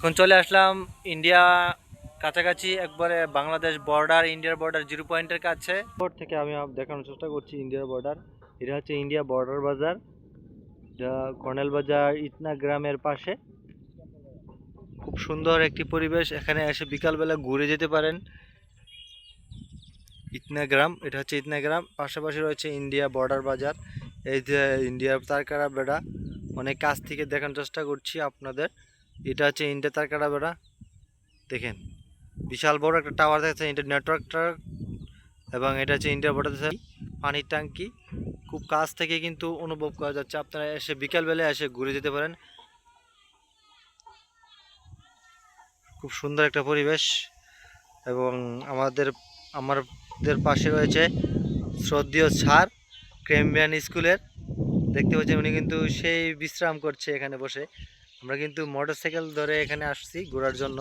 এখন চলে আসলাম ইন্ডিয়া কাছাকাছি, একবারে বাংলাদেশ বর্ডার, ইন্ডিয়ার বর্ডার 0 পয়েন্টের কাছে। পর থেকে আমি দেখানোর চেষ্টা করছি ইন্ডিয়ার বর্ডার। এটা হচ্ছে ইন্ডিয়া বর্ডার বাজার, যা কর্নেল বাজার ইটনা গ্রামের পাশে। খুব সুন্দর একটি পরিবেশ, এখানে এসে বিকালবেলা ঘুরে যেতে পারেন। ইটনা গ্রাম, এটা হচ্ছে ইটনা গ্রাম, পাশাপাশি রয়েছে ইন্ডিয়া বর্ডার বাজার। এই যে ইন্ডিয়ার তারকারা বেড়া, অনেক কাছ থেকে দেখানোর চেষ্টা করছি আপনাদের। এটা হচ্ছে ইন্ডিয়া তারকারা বেড়া, দেখেন বিশাল বড় একটা টাওয়ার দেখছেন, এটা নেটওয়ার্কটা। এবং এটা হচ্ছে ইন্ডিয়া বর্ডার পানির ট্যাঙ্কি, খুব কাছ থেকে কিন্তু অনুভব করা যাচ্ছে। আপনারা এসে বিকালবেলায় এসে ঘুরে যেতে পারেন। খুব সুন্দর একটা পরিবেশ। এবং আমাদের পাশে রয়েছে শ্রদ্ধেয় স্যার ক্রেমবিয়ান স্কুলের, দেখতে পাচ্ছেন উনি কিন্তু সেই বিশ্রাম করছে এখানে বসে। আমরা কিন্তু মোটরসাইকেল ধরে এখানে আসছি ঘোরার জন্য।